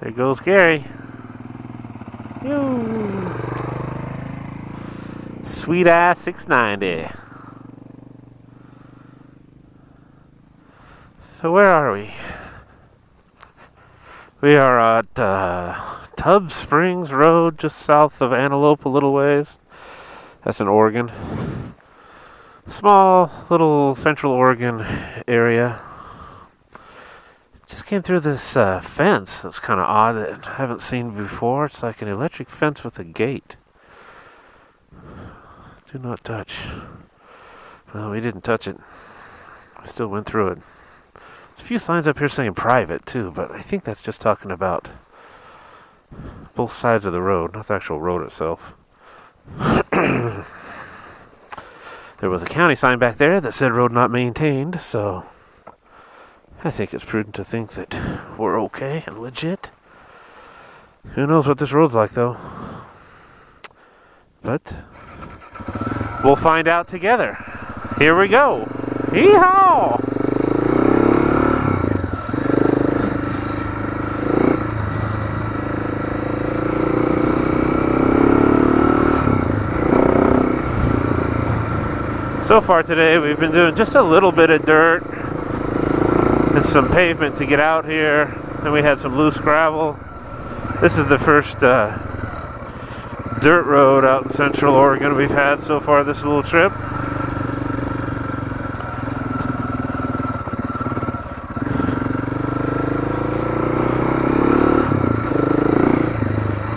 There goes Gary. Yoo. Sweet ass 690. So where are we? We are at Tub Springs Road, just south of Antelope a little ways. That's in Oregon. Small little Central Oregon area. Just came through this fence that's kind of odd that I haven't seen before. It's like an electric fence with a gate. Do not touch. Well, we didn't touch it. We still went through it. There's a few signs up here saying private too, but I think that's just talking about both sides of the road, not the actual road itself. There was a county sign back there that said road not maintained, so I think it's prudent to think that we're okay and legit. Who knows what this road's like though? But we'll find out together. Here we go. Yee-haw! So far today we've been doing just a little bit of dirt and some pavement to get out here. Then we had some loose gravel. This is the first dirt road out in Central Oregon we've had so far this little trip.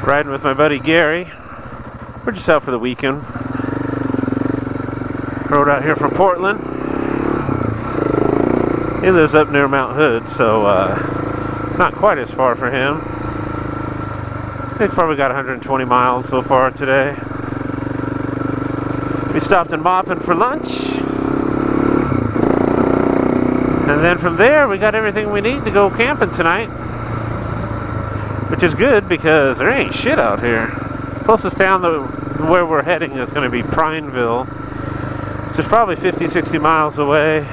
Riding with my buddy Gary. We're just out for the weekend. Rode out here from Portland. He lives up near Mount Hood, so it's not quite as far for him. I think probably got 120 miles so far today. We stopped in Maupin for lunch. And then from there, we got everything we need to go camping tonight. Which is good because there ain't shit out here. Closest town where we're heading is going to be Prineville, which is probably 50-60 miles away.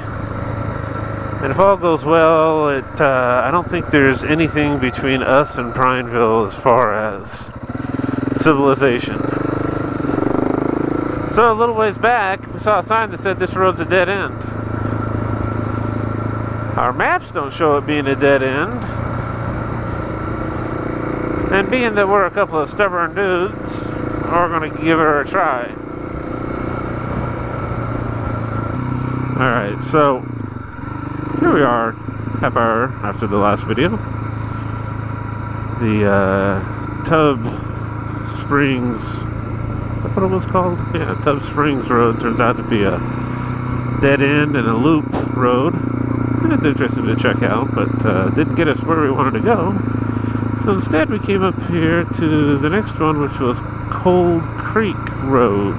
And if all goes well, I don't think there's anything between us and Prineville as far as civilization. So a little ways back, we saw a sign that said this road's a dead end. Our maps don't show it being a dead end. And being that we're a couple of stubborn dudes, we're going to give her a try. Alright, so here we are, half hour after the last video. The Tub Springs, is that what it was called? Yeah, Tub Springs Road turns out to be a dead end and a loop road. And it's interesting to check out, but didn't get us where we wanted to go. So instead we came up here to the next one, which was Cold Creek Road.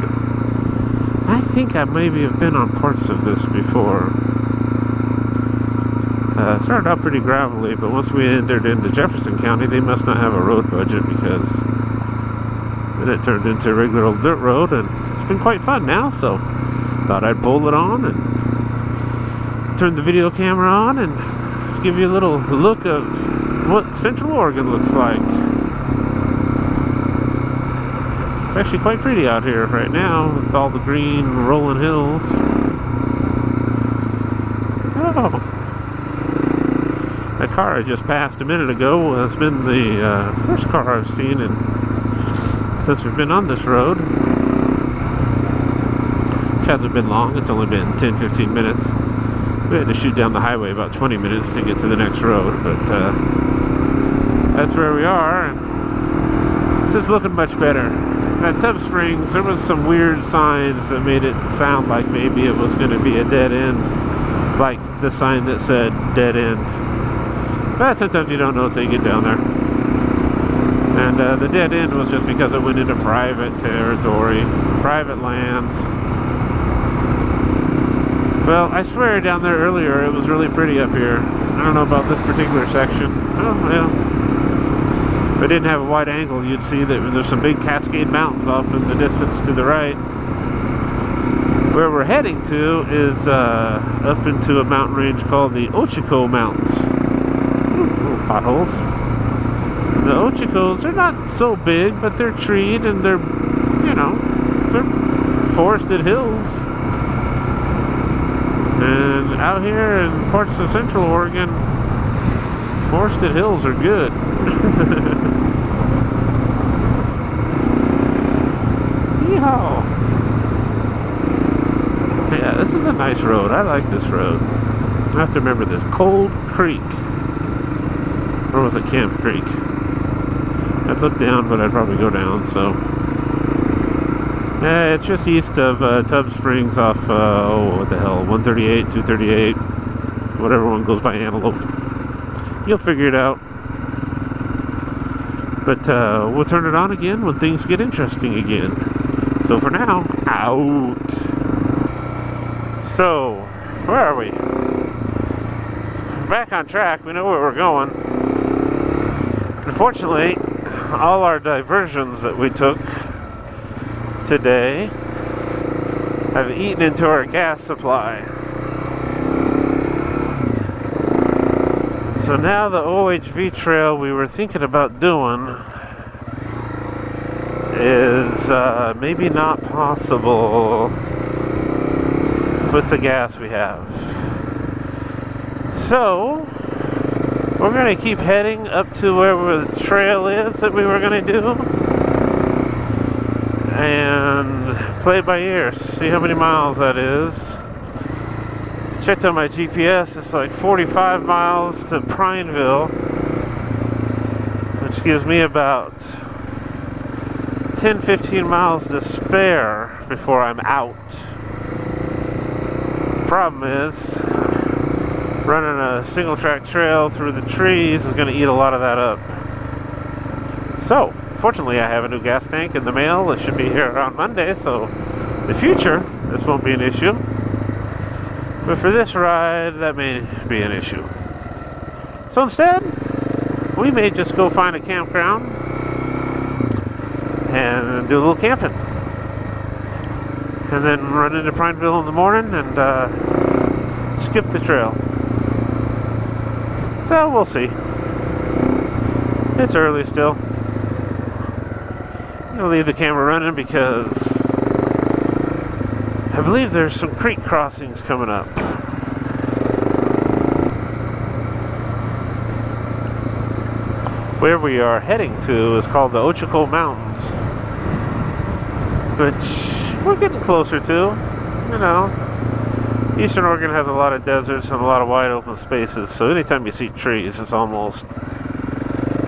I think I maybe have been on parts of this before. It started out pretty gravelly, but once we entered into Jefferson County, they must not have a road budget, because then it turned into a regular old dirt road, and it's been quite fun now, so thought I'd pull it on and turn the video camera on and give you a little look of what Central Oregon looks like. It's actually quite pretty out here right now with all the green rolling hills. Oh, that car I just passed a minute ago has been the first car I've seen since we've been on this road. Which hasn't been long, it's only been 10-15 minutes. We had to shoot down the highway about 20 minutes to get to the next road, but that's where we are, and it's looking much better. At Tub Springs, there was some weird signs that made it sound like maybe it was going to be a dead end, like the sign that said dead end. But sometimes you don't know until you get down there. And the dead end was just because it went into private territory, private lands. Well, I swear down there earlier it was really pretty up here. I don't know about this particular section. Oh, well. If I didn't have a wide angle, you'd see that there's some big Cascade Mountains off in the distance to the right. Where we're heading to is up into a mountain range called the Ochoco Mountains. Ooh, little potholes. The Ochocos, they're not so big, but they're treed and they're, you know, they're forested hills. And out here in parts of Central Oregon, forested hills are good. Yeehaw! Yeah, this is a nice road. I like this road. I have to remember this. Cold Creek. Or was it Camp Creek? I'd look down, but I'd probably go down, so. Yeah, it's just east of Tub Springs off, what the hell, 138, 238, whatever one goes by Antelope. You'll figure it out. But we'll turn it on again when things get interesting again. So for now, out. So, where are we? We're back on track. We know where we're going. Unfortunately, all our diversions that we took today have eaten into our gas supply. So now the OHV trail we were thinking about doing is maybe not possible with the gas we have. So we're going to keep heading up to where the trail is that we were going to do and play it by ear, see how many miles that is. Checked on my GPS, it's like 45 miles to Prineville, which gives me about 10-15 miles to spare before I'm out. Problem is, running a single track trail through the trees is going to eat a lot of that up. So, fortunately I have a new gas tank in the mail. It should be here around Monday, so in the future this won't be an issue. But for this ride, that may be an issue. So instead, we may just go find a campground and do a little camping. And then run into Prineville in the morning and skip the trail. So we'll see. It's early still. I'm gonna leave the camera running because I believe there's some creek crossings coming up. Where we are heading to is called the Ochoco Mountains, which we're getting closer to. You know, Eastern Oregon has a lot of deserts and a lot of wide open spaces, so anytime you see trees, it's almost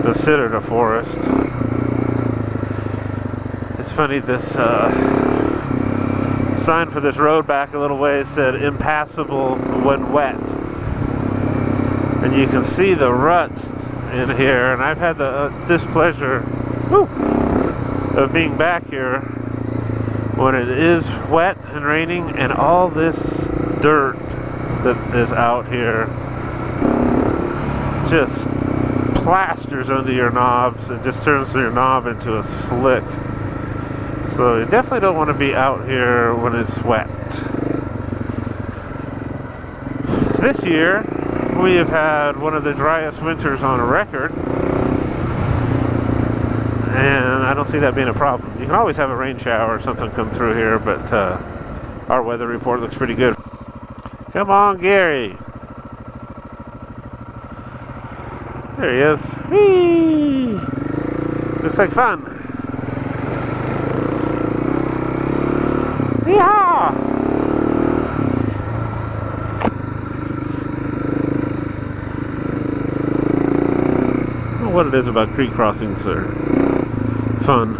considered a forest. It's funny, this sign for this road back a little ways said impassable when wet. And you can see the ruts in here, and I've had the displeasure of being back here when it is wet and raining, and all this dirt that is out here just plasters under your knobs and just turns your knob into a slick. So you definitely don't want to be out here when it's wet. This year we have had one of the driest winters on record, and I don't see that being a problem. You can always have a rain shower or something come through here, but our weather report looks pretty good. Come on, Gary. There he is. Whee! Looks like fun. Yeehaw! I don't know what it is about creek crossings that are fun.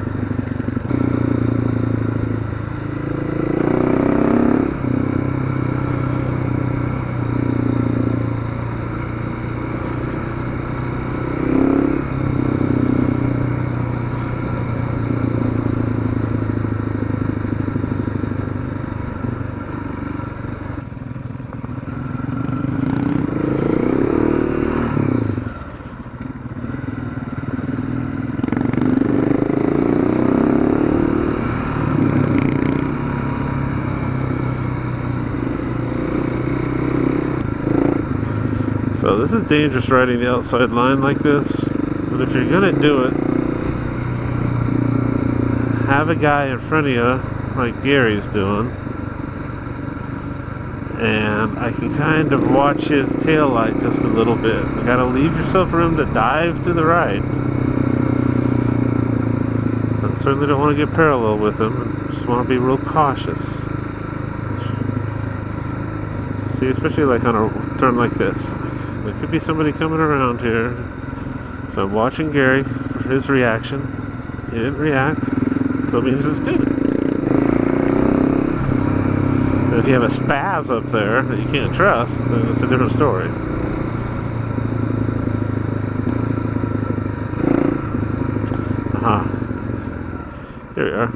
So this is dangerous riding the outside line like this. But if you're gonna do it, have a guy in front of you like Gary's doing, and I can kind of watch his tail light just a little bit. You gotta leave yourself room to dive to the right. I certainly don't want to get parallel with him, and just want to be real cautious. See, especially like on a turn like this. There could be somebody coming around here. So I'm watching Gary for his reaction. He didn't react. So it means it's good. And if you have a spaz up there that you can't trust, then it's a different story. Here we are.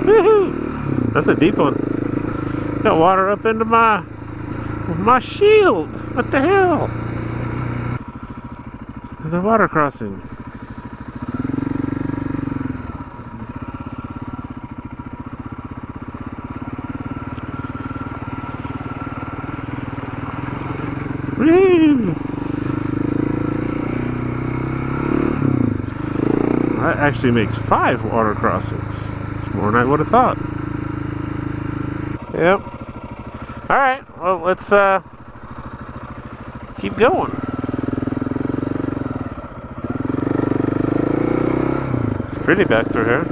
Woohoo! That's a deep one. Got water up into my shield. What the hell? There's a water crossing. Woo! That actually makes 5 water crossings. It's more than I would have thought. Yep. Alright, well, let's keep going. It's pretty back through here.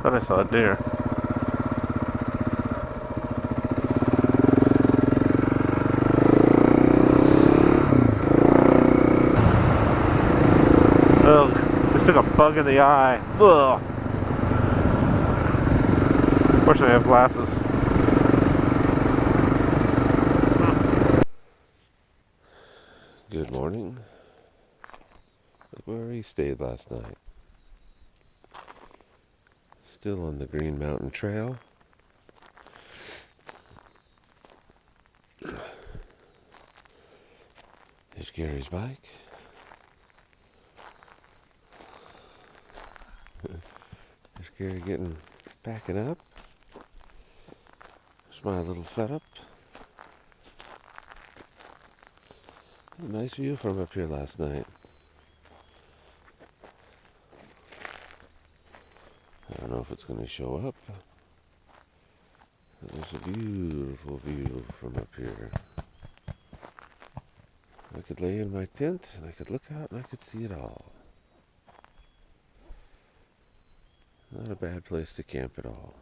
Thought I saw a deer. Ugh, just took a bug in the eye. Ugh. Fortunately, I have glasses. Good morning. Look where we stayed last night. Still on the Green Mountain Trail. Here's Gary's bike. There's Gary backing up. There's my little setup. Nice view from up here last night. I don't know if it's going to show up. There's a beautiful view from up here. I could lay in my tent and I could look out and I could see it all. Not a bad place to camp at all.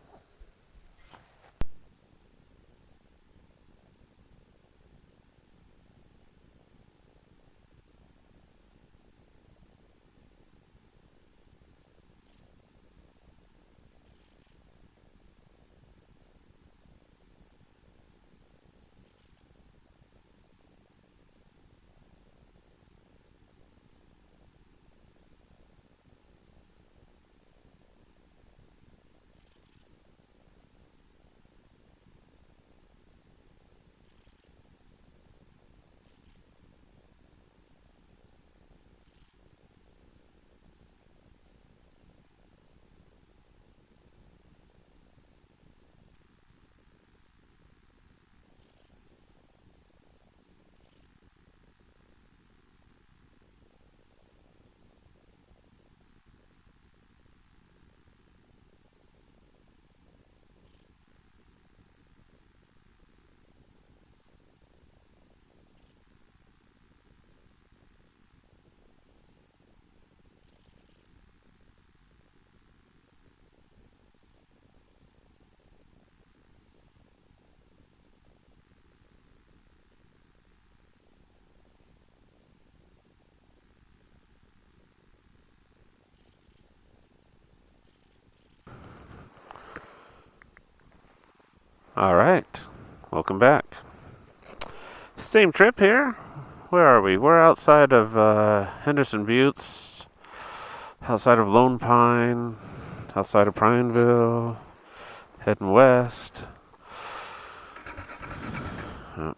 Alright, welcome back. Same trip here. Where are we? We're outside of Henderson Buttes, outside of Lone Pine, outside of Prineville. Heading west. Yep.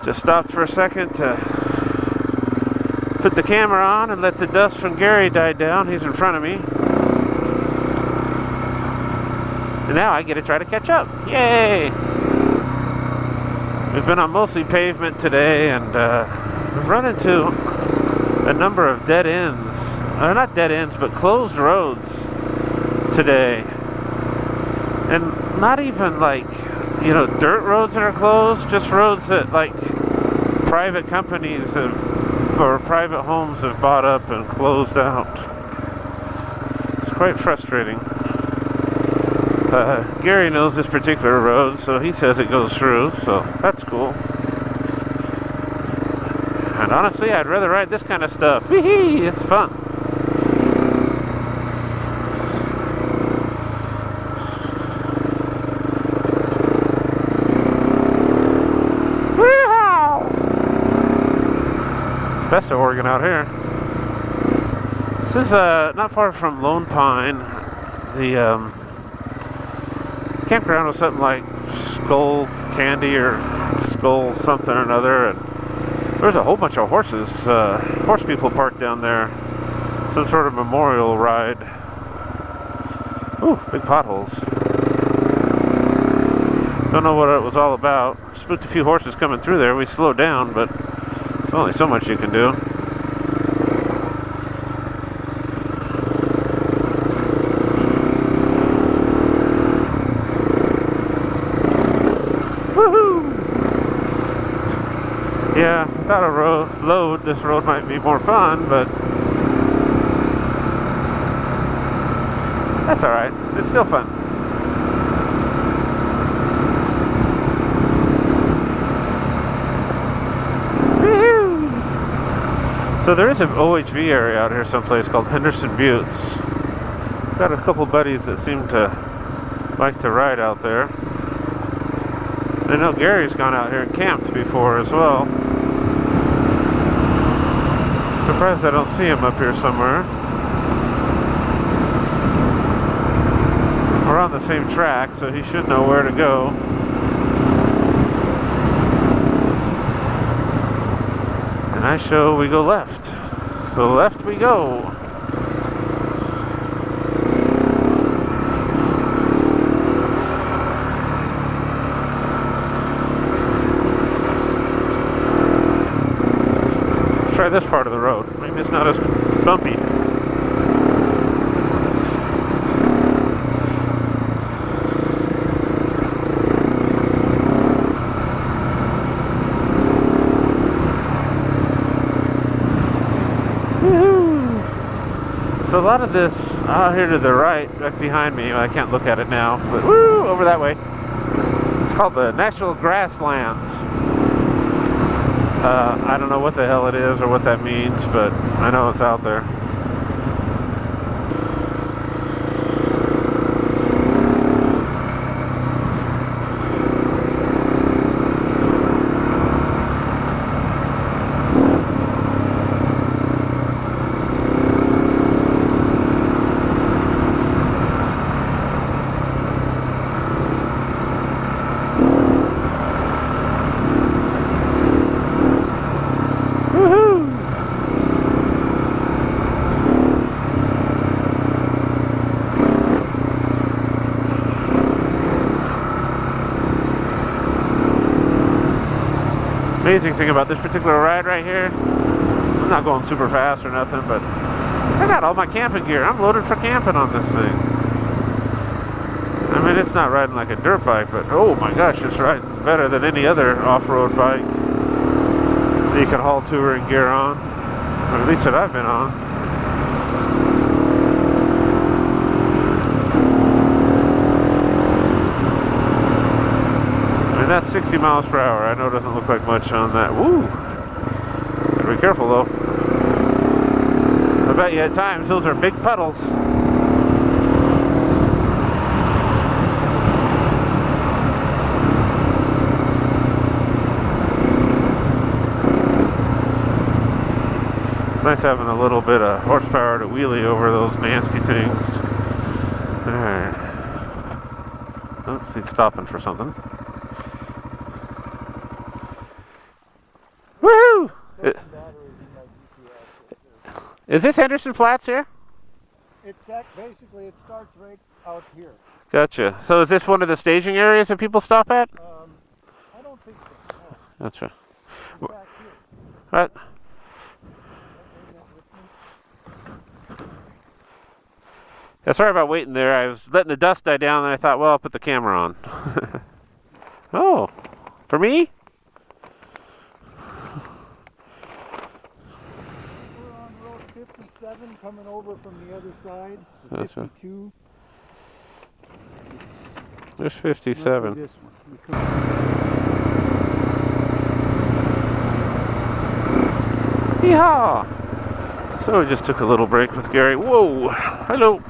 Just stopped for a second to put the camera on and let the dust from Gary die down. He's in front of me. And now I get to try to catch up. Yay! We've been on mostly pavement today, and we've run into a number of dead ends. Or not dead ends, but closed roads today. And not even like, you know, dirt roads that are closed, just roads that like private companies or private homes have bought up and closed out. It's quite frustrating. Gary knows this particular road, so he says it goes through, so that's cool. And honestly, I'd rather ride this kind of stuff. Wee-hee, it's fun. Wee-haw! It's best of Oregon out here. This is not far from Lone Pine. The campground was something like Skull Candy or Skull something or another, and there's a whole bunch of horses, horse people parked down there. Some sort of memorial ride. Ooh, big potholes. Don't know what it was all about. Spooked a few horses coming through there. We slowed down, but there's only so much you can do. Yeah, without a load, this road might be more fun, but that's alright. It's still fun. Woo-hoo! So there is an OHV area out here someplace called Henderson Buttes. Got a couple buddies that seem to like to ride out there. I know Gary's gone out here and camped before as well. Surprised I don't see him up here somewhere. We're on the same track, so he should know where to go. And I show we go left. So left we go. Try this part of the road. Maybe it's not as bumpy. Woo-hoo. So a lot of this out here to the right, back behind me, I can't look at it now, but woo, over that way. It's called the Natural Grasslands. I don't know what the hell it is or what that means, but I know it's out there. Amazing thing about this particular ride right here, I'm not going super fast or nothing, but I got all my camping gear. I'm loaded for camping on this thing. I mean, it's not riding like a dirt bike, but oh my gosh, it's riding better than any other off-road bike that you can haul touring gear on, or at least that I've been on. That's 60 miles per hour. I know it doesn't look like much on that. Woo! Gotta be careful though. I bet you at times those are big puddles. It's nice having a little bit of horsepower to wheelie over those nasty things. Alright. Oops, he's stopping for something. Woohoo! Is this Henderson Flats here? It's basically, it starts right out here. Gotcha. So is this one of the staging areas that people stop at? I don't think so. No. Gotcha. In fact, here. What? Yeah, sorry about waiting there. I was letting the dust die down, and I thought, well, I'll put the camera on. Oh, for me? We're on road 57 coming over from the other side. That's 52. There's 57. This one. Yeehaw! So we just took a little break with Gary. Whoa! Hello!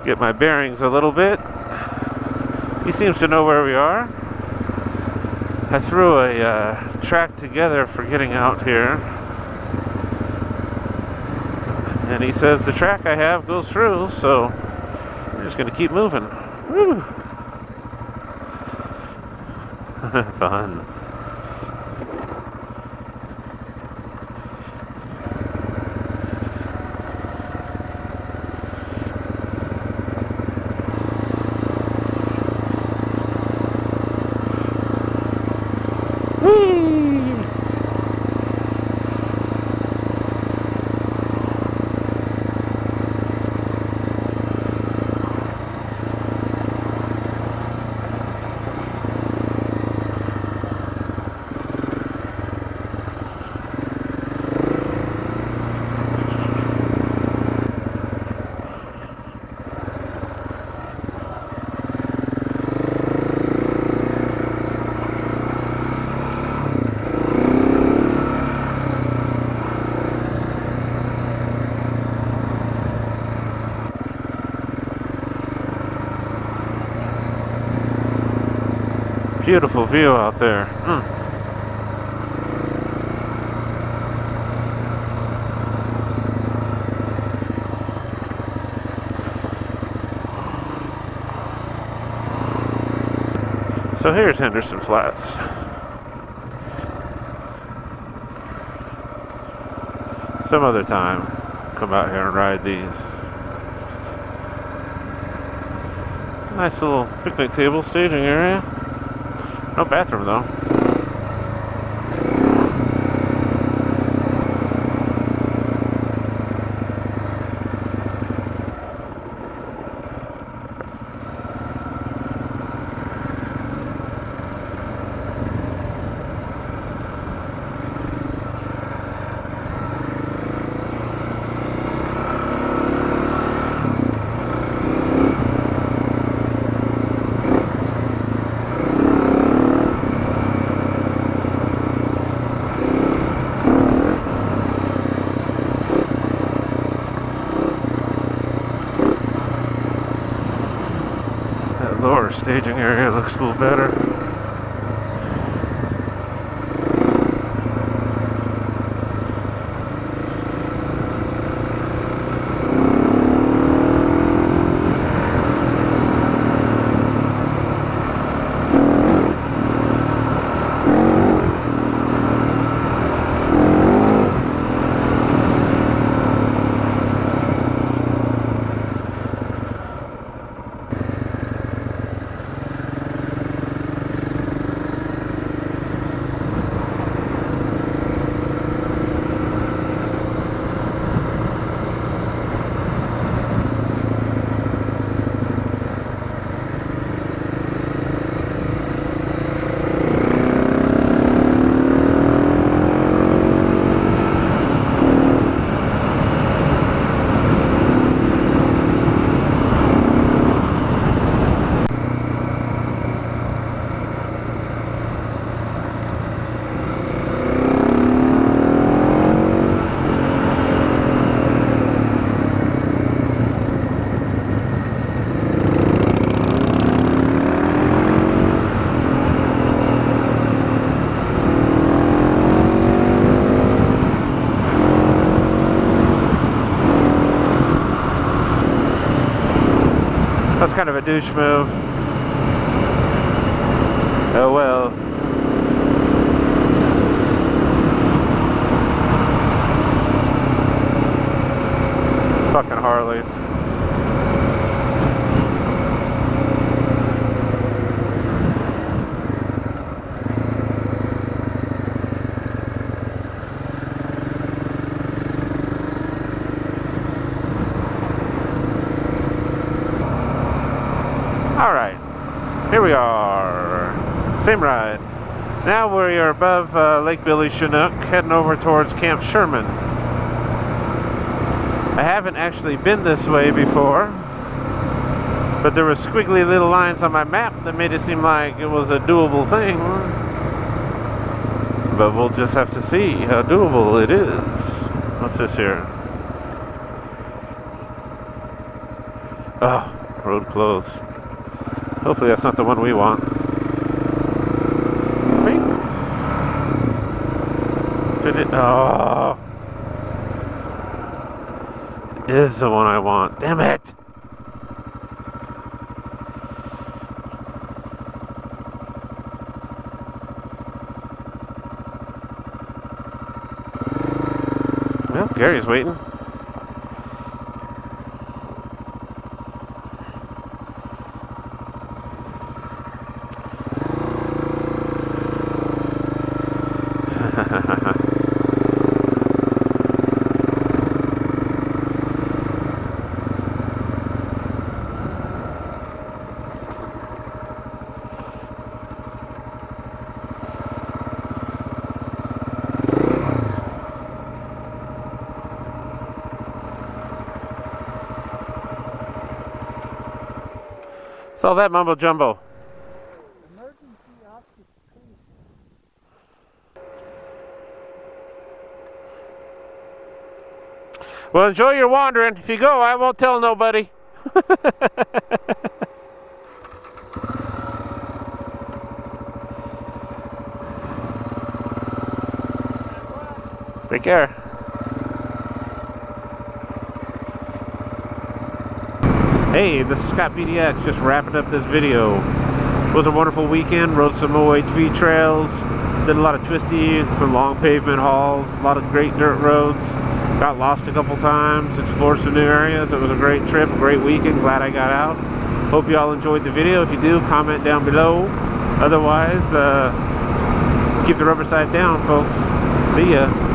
Get my bearings a little bit. He seems to know where we are. I threw a track together for getting out here. And he says the track I have goes through, so we're just going to keep moving. Woo! Fun. Beautiful view out there. So here's Henderson Flats. Some other time, come out here and ride these. Nice little picnic table staging area. No bathroom though. Lower staging area looks a little better. That's kind of a douche move. Oh well. Fucking Harleys. Alright, here we are. Same ride. Now we are above Lake Billy Chinook, heading over towards Camp Sherman. I haven't actually been this way before, but there were squiggly little lines on my map that made it seem like it was a doable thing. But we'll just have to see how doable it is. What's this here? Oh, road closed. Hopefully that's not the one we want. Wait. Fit it. Oh. It is the one I want. Damn it. Well, Gary's waiting. It's all that mumbo jumbo. Emergency occupation. Well, enjoy your wandering. If you go, I won't tell nobody. Take care. Hey, this is Scott PDX, just wrapping up this video. It was a wonderful weekend, rode some OHV trails, did a lot of twisty, some long pavement hauls, a lot of great dirt roads, got lost a couple times, explored some new areas. It was a great trip, a great weekend, glad I got out. Hope you all enjoyed the video. If you do, comment down below. Otherwise, keep the rubber side down, folks. See ya.